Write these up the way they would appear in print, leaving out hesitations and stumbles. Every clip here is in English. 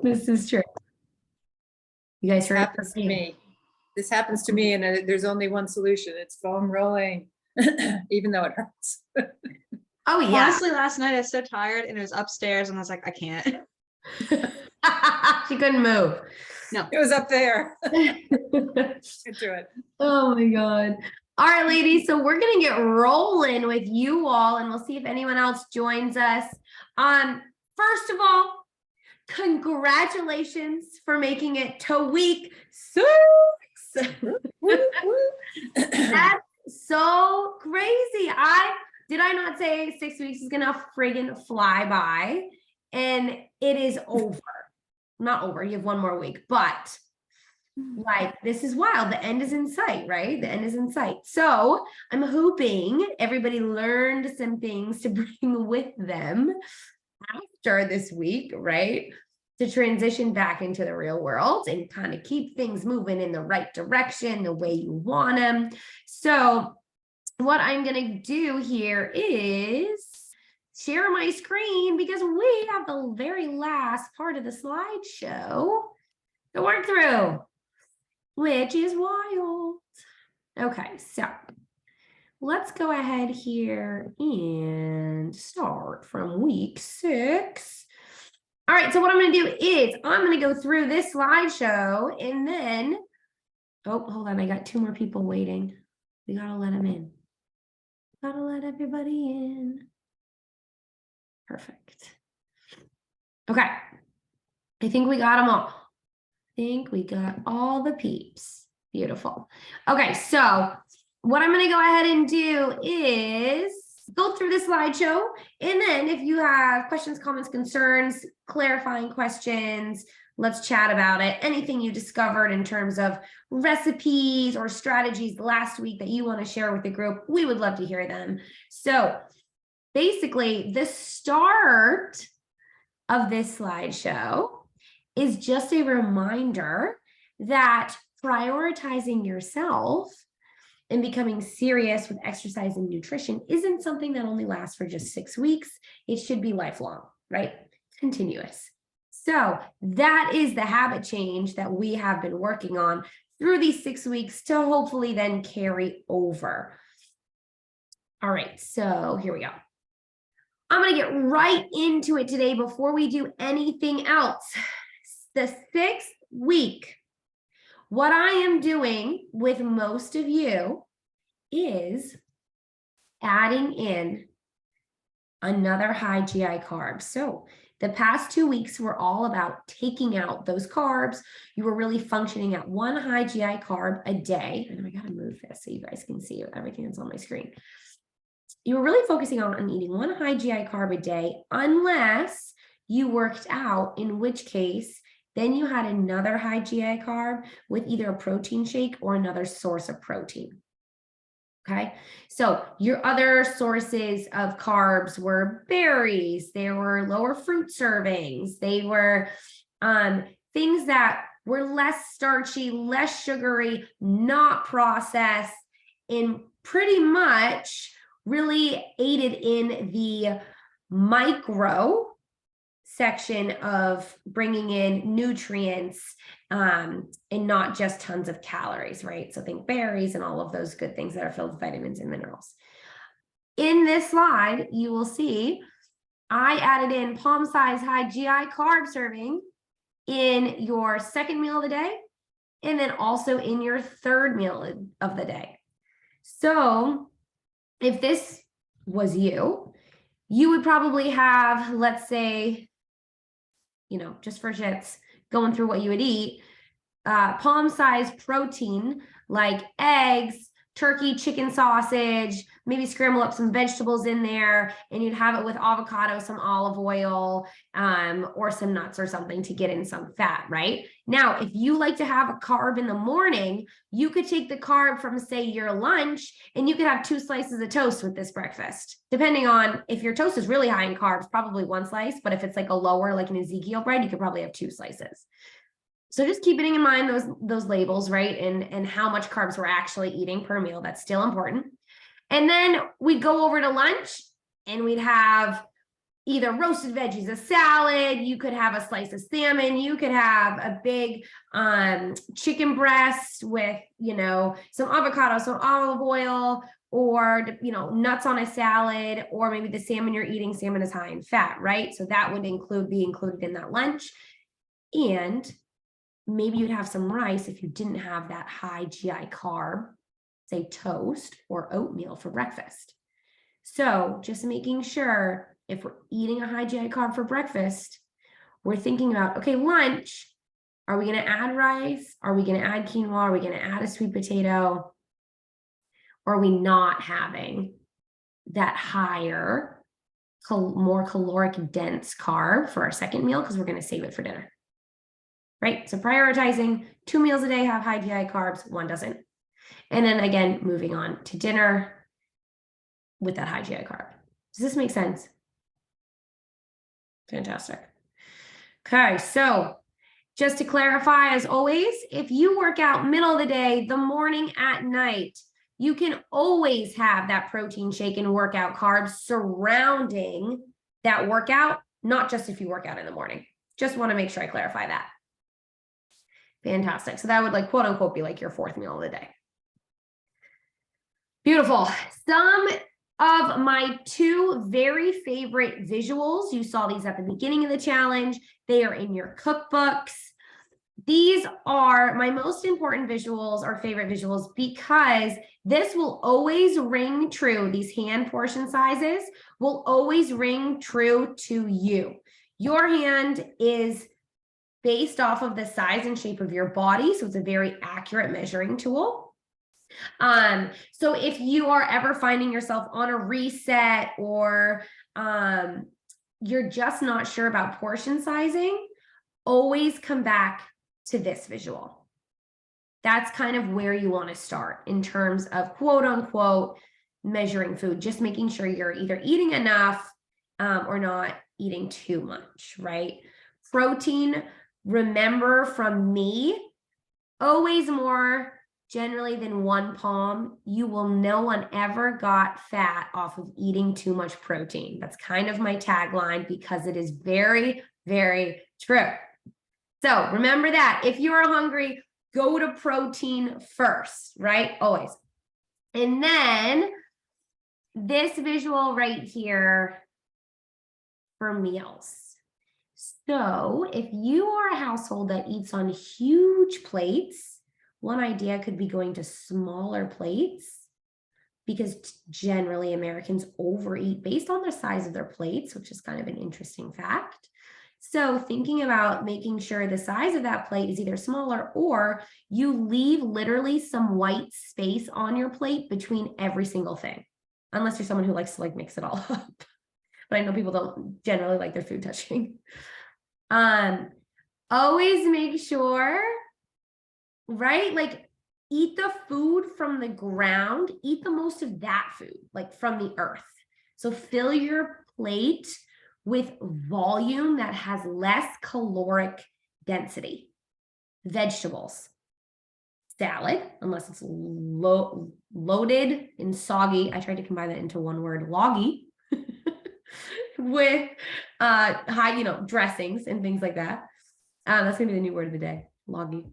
This is true. You guys heard it from Happens to me. This happens to me, and there's only one solution. It's foam rolling, even though it hurts. Oh yeah. Honestly, last night I was so tired and it was upstairs and I was like, I can't. She couldn't move. No. It was up there. Get to it. Oh my God. All right, ladies. So we're going to get rolling with you all and we'll see if anyone else joins us. First of all, congratulations for making it to week 6. That's so crazy. Did I not say 6 weeks is gonna friggin' fly by? And it is over. Not over, you have one more week, but like this is wild. The end is in sight, right? The end is in sight. So I'm hoping everybody learned some things to bring with them after this week, right? To transition back into the real world and kind of keep things moving in the right direction, the way you want them. So what I'm going to do here is share my screen because we have the very last part of the slideshow to work through, which is wild. Okay, so let's go ahead here and start from week 6. All right, so what I'm going to do is I'm going to go through this slideshow and then, oh, hold on, I got 2 more people waiting. We got to let them in. Got to let everybody in. Perfect. Okay, I think we got them all. I think we got all the peeps. Beautiful. Okay, so what I'm going to go ahead and do is go through the slideshow, and then if you have questions, comments, concerns, clarifying questions, let's chat about it. Anything you discovered in terms of recipes or strategies last week that you want to share with the group, we would love to hear them. So basically, the start of this slideshow is just a reminder that prioritizing yourself and becoming serious with exercise and nutrition isn't something that only lasts for just 6 weeks. It should be lifelong, right? Continuous. So that is the habit change that we have been working on through these 6 weeks to hopefully then carry over. All right, so here we go. I'm going to get right into it today before we do anything else. The 6th week. What I am doing with most of you is adding in another high GI carb. So the past 2 weeks were all about taking out those carbs. You were really functioning at 1 high GI carb a day. And I got to move this so you guys can see everything that's on my screen. You were really focusing on eating 1 high GI carb a day, unless you worked out, in which case then you had another high GI carb with either a protein shake or another source of protein. Okay, so your other sources of carbs were berries, they were lower fruit servings, they were things that were less starchy, less sugary, not processed, and pretty much really aided in the micro section of bringing in nutrients and not just tons of calories, right? So think berries and all of those good things that are filled with vitamins and minerals. In this slide, you will see I added in palm-sized high GI carb serving in your 2nd meal of the day, and then also in your 3rd meal of the day. So if this was you, you would probably have, let's say, just for shits, going through what you would eat, palm-sized protein like eggs, turkey, chicken sausage, maybe scramble up some vegetables in there, and you'd have it with avocado, some olive oil, or some nuts or something to get in some fat, right? Now, if you like to have a carb in the morning, you could take the carb from, say, your lunch, and you could have 2 slices of toast with this breakfast. Depending on if your toast is really high in carbs, probably 1 slice, but if it's like a lower, like an Ezekiel bread, you could probably have 2 slices. So just keeping in mind those labels, right? And how much carbs we're actually eating per meal. That's still important. And then we'd go over to lunch and we'd have either roasted veggies, a salad, you could have a slice of salmon, you could have a big chicken breast with, you know, some avocado, some olive oil, or, you know, nuts on a salad, or maybe the salmon you're eating, salmon is high in fat, right? So that would be included in that lunch. And maybe you'd have some rice if you didn't have that high GI carb, say toast or oatmeal for breakfast. So just making sure if we're eating a high GI carb for breakfast, we're thinking about, okay, lunch, are we going to add rice? Are we going to add quinoa? Are we going to add a sweet potato? Or are we not having that higher, more caloric dense carb for our second meal because we're going to save it for dinner? Right? So prioritizing 2 meals a day have high GI carbs, 1 doesn't. And then again, moving on to dinner with that high GI carb. Does this make sense? Fantastic. Okay, so just to clarify, as always, if you work out middle of the day, the morning, at night, you can always have that protein shake and workout carbs surrounding that workout, not just if you work out in the morning. Just want to make sure I clarify that. Fantastic. So that would, like, quote unquote, be like your 4th meal of the day. Beautiful. Some of my 2 very favorite visuals, you saw these at the beginning of the challenge. They are in your cookbooks. These are my most important visuals or favorite visuals because this will always ring true. These hand portion sizes will always ring true to you. Your hand is based off of the size and shape of your body, so it's a very accurate measuring tool. So if you are ever finding yourself on a reset or you're just not sure about portion sizing, always come back to this visual. That's kind of where you want to start in terms of quote unquote measuring food, just making sure you're either eating enough or not eating too much, right? Protein, remember from me, always more generally than 1 palm. You will no one ever got fat off of eating too much protein. That's kind of my tagline because it is very, very true. So remember that if you are hungry, go to protein first, right? Always. And then this visual right here for meals. So if you are a household that eats on huge plates, one idea could be going to smaller plates because generally Americans overeat based on the size of their plates, which is kind of an interesting fact. So thinking about making sure the size of that plate is either smaller or you leave literally some white space on your plate between every single thing, unless you're someone who likes to like mix it all up. But I know people don't generally like their food touching. Always make sure, right? Like eat the food from the ground, eat the most of that food, like from the earth. So fill your plate with volume that has less caloric density. Vegetables, salad, unless it's loaded and soggy. I tried to combine that into one word, loggy, with high, you know, dressings and things like that. That's gonna be the new word of the day, loggy.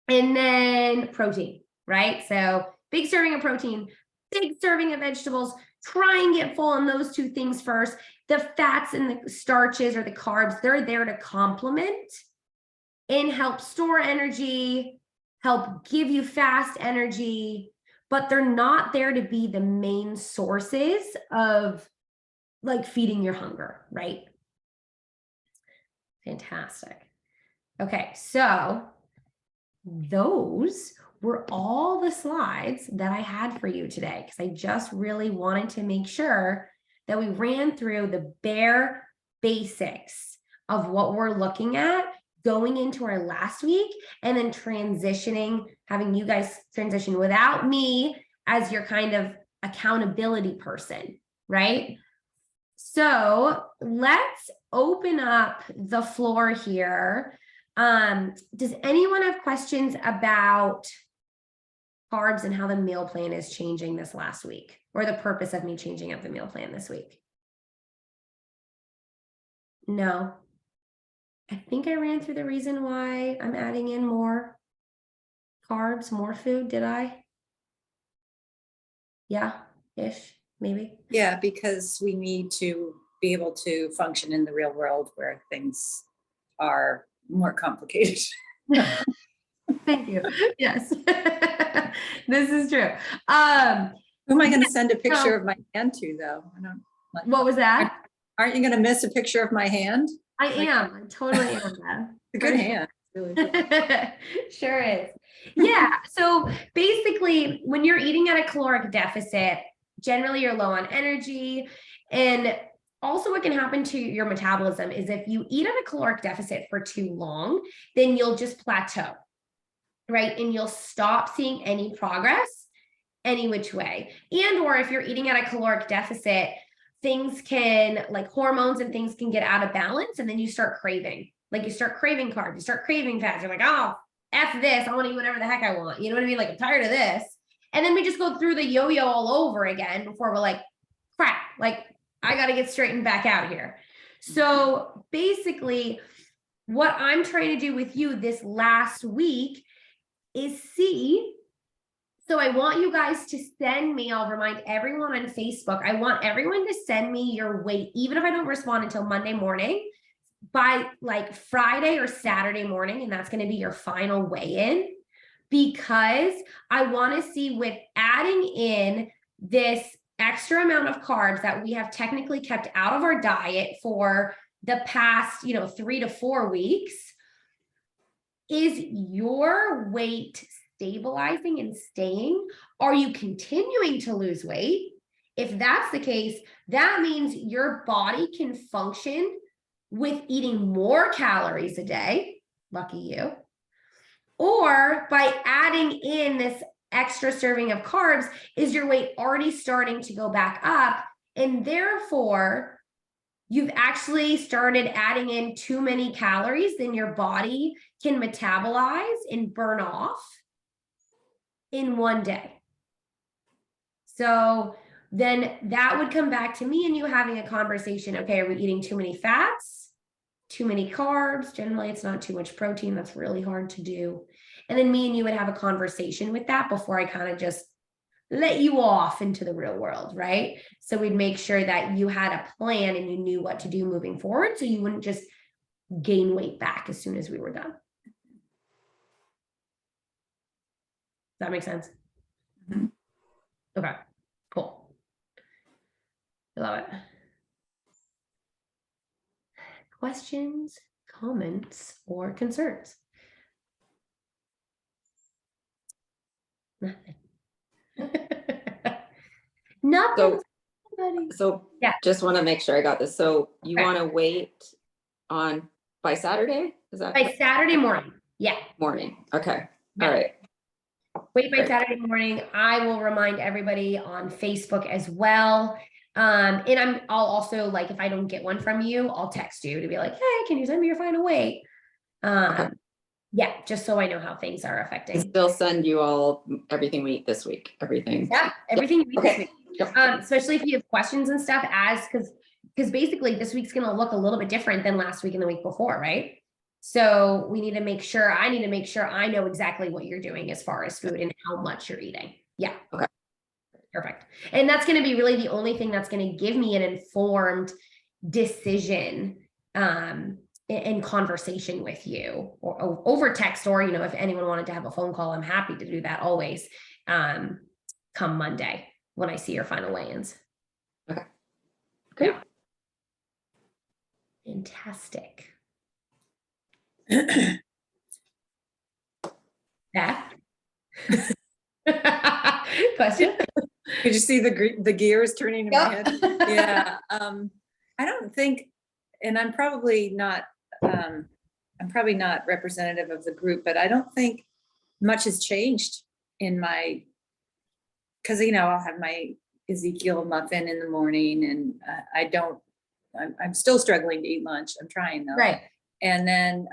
And then protein, right? So big serving of protein, big serving of vegetables. Try and get full on those 2 things first. The fats and the starches or the carbs, they're there to complement and help store energy, help give you fast energy, but they're not there to be the main sources of like feeding your hunger, right? Fantastic. Okay, so those were all the slides that I had for you today because I just really wanted to make sure that we ran through the bare basics of what we're looking at going into our last week and then transitioning, having you guys transition without me as your kind of accountability person, right? So let's open up the floor here. Does anyone have questions about carbs and how the meal plan is changing this last week, or the purpose of me changing up the meal plan this week? No. I think I ran through the reason why I'm adding in more carbs, more food, did I? Yeah, ish, maybe. Yeah, because we need to be able to function in the real world where things are more complicated. Thank you. Yes. This is true. Who am I going to send a picture so- of my hand to, though? I don't. What was that? Aren't you going to miss a picture of my hand? I Like- am. I totally am, Dad. It's a good hand. Really good. Sure is. Yeah. So basically, when you're eating at a caloric deficit, generally you're low on energy. And also, what can happen to your metabolism is if you eat at a caloric deficit for too long, then you'll just plateau, right? And you'll stop seeing any progress any which way. And or if you're eating at a caloric deficit, things can, like hormones and things can get out of balance, and then you start craving. Like you start craving carbs, you start craving fats. You're like, oh, F this, I want to eat whatever the heck I want. You know what I mean? Like, I'm tired of this. And then we just go through the yo-yo all over again before we're like, crap, like I got to get straightened back out here. So basically, what I'm trying to do with you this last week is see. So I want you guys to send me, I'll remind everyone on Facebook, I want everyone to send me your weight, even if I don't respond until Monday morning, by like Friday or Saturday morning, and that's going to be your final weigh-in, because I want to see, with adding in this extra amount of carbs that we have technically kept out of our diet for the past, 3 to 4 weeks, is your weight stabilizing and staying? Are you continuing to lose weight? If that's the case, that means your body can function with eating more calories a day, lucky you, or by adding in this extra serving of carbs, is your weight already starting to go back up, and therefore you've actually started adding in too many calories than your body can metabolize and burn off in one day. So then that would come back to me and you having a conversation. Okay, are we eating too many fats, too many carbs? Generally, it's not too much protein. That's really hard to do. And then me and you would have a conversation with that before I kind of just let you off into the real world, right? So we'd make sure that you had a plan and you knew what to do moving forward, so you wouldn't just gain weight back as soon as we were done. Does that make sense? Mhm. Okay, cool. I love it. Questions, comments, or concerns? Nothing. Nothing. So Yeah. just want to make sure I got this. So you Okay. want to wait on by Saturday? Is that By Saturday morning. Yeah. morning? Okay. Yeah. All right. Wait by Great. Saturday morning. I will remind everybody on Facebook as well. And I'll also, like, if I don't get one from you, I'll text you to be like, hey, can you send me your final weight? Okay. Yeah, just so I know how things are I affecting. still send you all everything we eat this week. Everything. Yeah, everything you eat this Okay. week. Yep. Especially if you have questions and stuff, because basically this week's gonna look a little bit different than last week and the week before, right? So we need to make sure, I need to make sure I know exactly what you're doing as far as food and how much you're eating. Yeah. Okay. Perfect. And that's going to be really the only thing that's going to give me an informed decision in conversation with you, or over text, or, if anyone wanted to have a phone call, I'm happy to do that always. Come Monday when I see your final weigh-ins. Okay. Great. Yeah. Fantastic. Beth? Question? Did you see the gears turning in my head? Yep. Yeah. I don't think, and I'm probably not representative of the group, but I don't think much has changed in my, because I'll have my Ezekiel muffin in the morning, and I'm still struggling to eat lunch. I'm trying though. Right. And then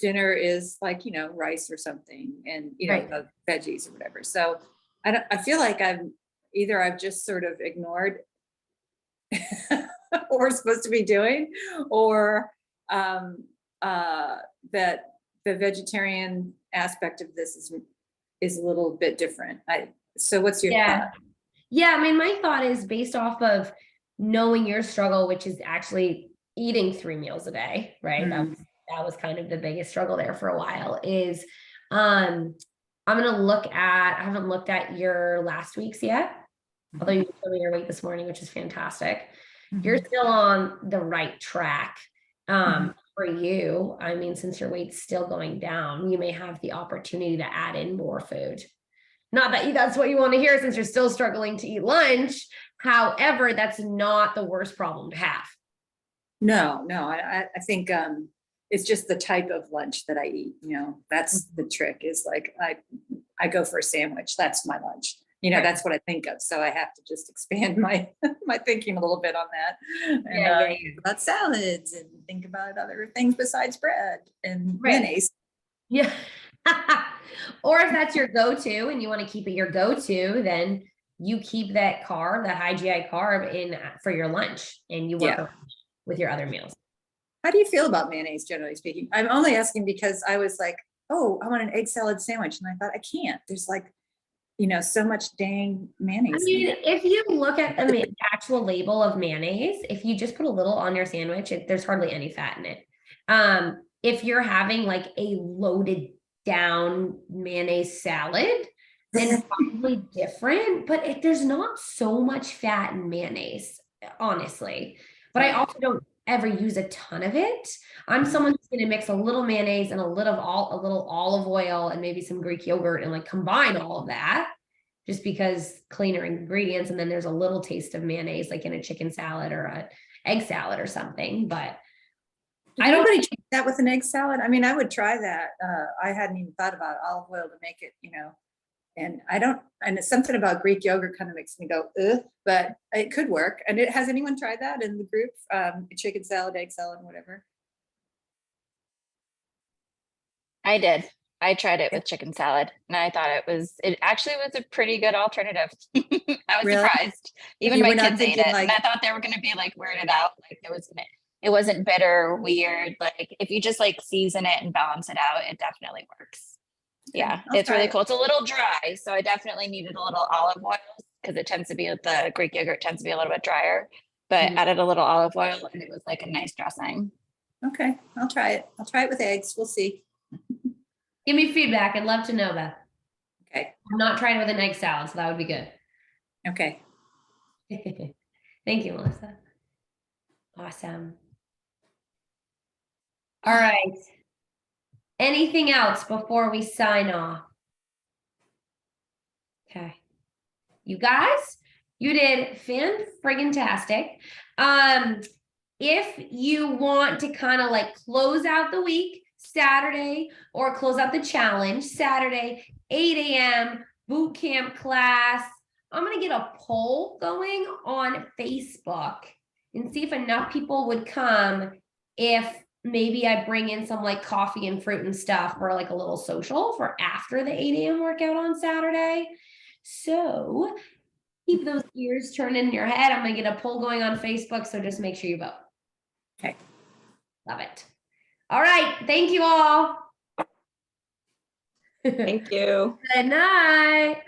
dinner is like, rice or something, and Right. the veggies or whatever. So I feel like I've just sort of ignored what we're supposed to be doing, or that the vegetarian aspect of this is a little bit different. So what's your Yeah. thought? Yeah, I mean, my thought is based off of knowing your struggle, which is actually eating 3 meals a day, right? That was kind of the biggest struggle there for a while is I'm gonna look at, I haven't looked at your last week's yet, although you told me your weight this morning, which is fantastic. You're still on the right track. For you, I mean, since your weight's still going down, you may have the opportunity to add in more food. Not that that's what you want to hear since you're still struggling to eat lunch. However, that's not the worst problem to have. No, I think it's just the type of lunch that I eat. That's the trick. Is like I go for a sandwich. That's my lunch. Right. That's what I think of. So I have to just expand my my thinking a little bit on that. And Yeah. think about salads and think about other things besides bread and Right. mayonnaise. Yeah. Or if that's your go-to and you want to keep it your go-to, then you keep that carb, that high GI carb in for your lunch and you work around with your other meals. How do you feel about mayonnaise, generally speaking? I'm only asking because I was like, oh, I want an egg salad sandwich. And I thought, I can't. There's like, so much dang mayonnaise. I mean, if you look at the actual label of mayonnaise, if you just put a little on your sandwich, there's hardly any fat in it. If you're having like a loaded down mayonnaise salad, then it's probably different, but there's not so much fat in mayonnaise, honestly. But I also don't ever use a ton of it. I'm someone who's going to mix a little mayonnaise and a little olive oil and maybe some Greek yogurt and like combine all of that just because cleaner ingredients. And then there's a little taste of mayonnaise like in a chicken salad or a egg salad or something, but I don't really take that with an egg salad. I mean, I would try that. I hadn't even thought about olive oil to make it, and and it's something about Greek yogurt kind of makes me go, ugh, but it could work. And has anyone tried that in the group? Chicken salad, egg salad, whatever. I did. I tried it with chicken salad and I thought it actually was a pretty good alternative. I was Really? surprised. Even You my were not kids ate thinking it. like- And I thought they were going to be like weirded out. Like it wasn't bitter, weird. Like if you just like season it and balance it out, it definitely works. Yeah, I'll it's try really it. cool. It's a little dry. So I definitely needed a little olive oil because it tends to be the Greek yogurt tends to be a little bit drier, but added a little olive oil and it was like a nice dressing. Okay, I'll try it. I'll try it with eggs. We'll see. give me feedback. I'd love to know that. Okay. I'm not trying with an egg salad, so that would be good. Okay. Thank you, Melissa. Awesome. All right. Anything else before we sign off? Okay. You guys, you did fan-friggin-tastic. If you want to kind of like close out the week, Saturday, or close out the challenge, Saturday, 8 a.m. boot camp class, I'm going to get a poll going on Facebook and see if enough people would come if maybe I bring in some like coffee and fruit and stuff for like a little social for after the 8 a.m. workout on Saturday. So keep those ears turned in your head. I'm going to get a poll going on Facebook. So just make sure you vote. Okay. Love it. All right. Thank you all. Thank you. Good night.